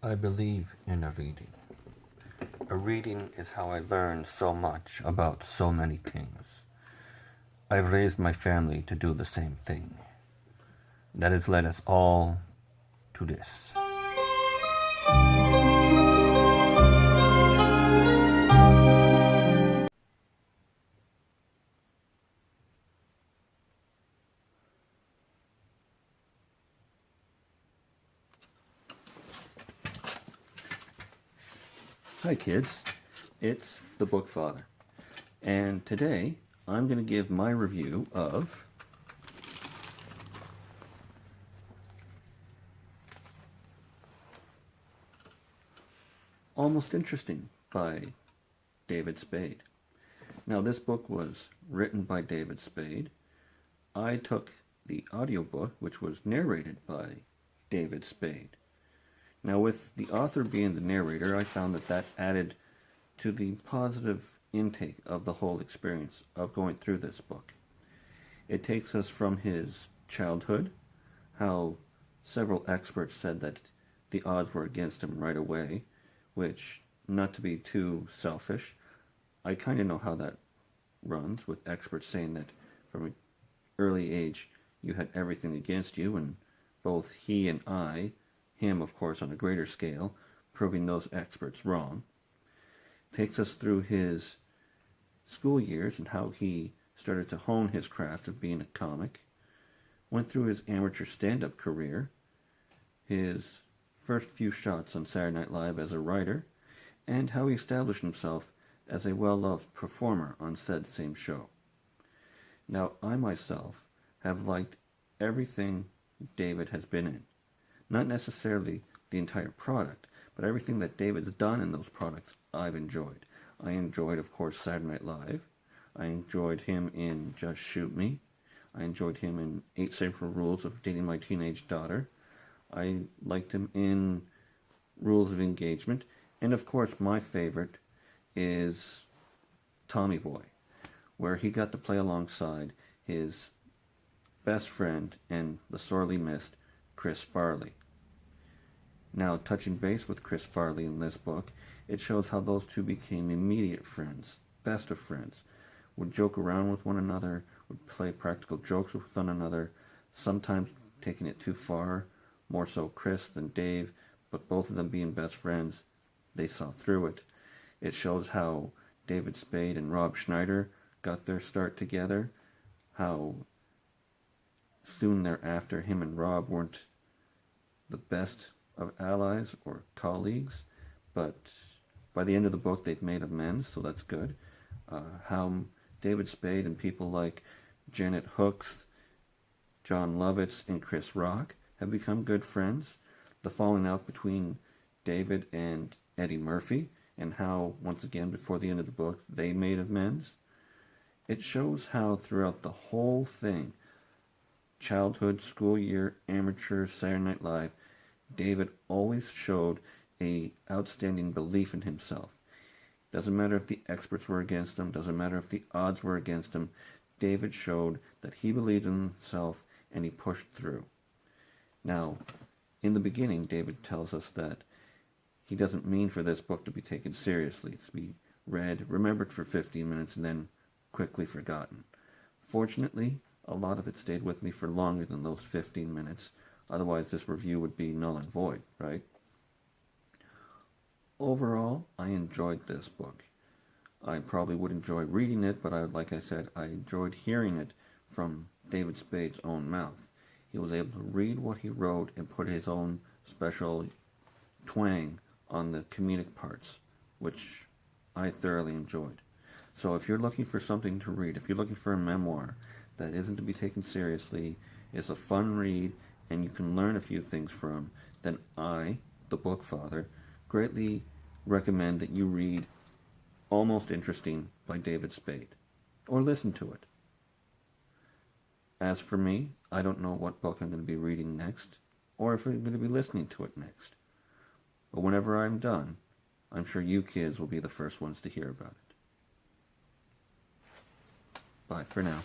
I believe in a reading. A reading is how I learn so much about so many things. I've raised my family to do the same thing. That has led us all to this. Hi kids, it's the Book Father, and today I'm going to give my review of Almost Interesting by David Spade. Now this book was written by David Spade. I took the audiobook, which was narrated by David Spade. Now with the author being the narrator, I found that added to the positive intake of the whole experience of going through this book. It takes us from his childhood, how several experts said that the odds were against him right away, which, not to be too selfish, I kind of know how that runs, with experts saying that from an early age you had everything against you, and both he and I, him of course on a greater scale, proving those experts wrong. Takes us through his school years and how he started to hone his craft of being a comic. Went through his amateur stand-up career, his first few shots on Saturday Night Live as a writer, and how he established himself as a well-loved performer on said same show. Now, I myself have liked everything David has been in. Not necessarily the entire product, but everything that David's done in those products I've enjoyed. I enjoyed, of course, Saturday Night Live. I enjoyed him in Just Shoot Me. I enjoyed him in 8 Simple Rules of Dating My Teenage Daughter. I liked him in Rules of Engagement. And of course, my favorite is Tommy Boy, where he got to play alongside his best friend and the sorely missed Chris Farley. Now, touching base with Chris Farley in this book, it shows how those two became immediate friends, best of friends, would joke around with one another, would play practical jokes with one another, sometimes taking it too far, more so Chris than Dave, but both of them being best friends, they saw through it. It shows how David Spade and Rob Schneider got their start together, how soon thereafter him and Rob weren't the best of allies or colleagues, but by the end of the book they've made amends, so that's good. How David Spade and people like Janet Hooks, John Lovitz, and Chris Rock have become good friends. The falling out between David and Eddie Murphy, and how, once again, before the end of the book, they made amends. It shows how throughout the whole thing, childhood, school year, amateur, Saturday Night Live, David always showed a outstanding belief in himself. Doesn't matter if the experts were against him, doesn't matter if the odds were against him, David showed that he believed in himself and he pushed through. Now, in the beginning, David tells us that he doesn't mean for this book to be taken seriously. It's to be read, remembered for 15 minutes, and then quickly forgotten. Fortunately, a lot of it stayed with me for longer than those 15 minutes. Otherwise, this review would be null and void, right? Overall, I enjoyed this book. I probably would enjoy reading it, but like I said, I enjoyed hearing it from David Spade's own mouth. He was able to read what he wrote and put his own special twang on the comedic parts, which I thoroughly enjoyed. So if you're looking for something to read, if you're looking for a memoir that isn't to be taken seriously, is a fun read, and you can learn a few things from, then I, the Book Father, greatly recommend that you read Almost Interesting by David Spade, or listen to it. As for me, I don't know what book I'm going to be reading next, or if I'm going to be listening to it next. But whenever I'm done, I'm sure you kids will be the first ones to hear about it. Bye for now.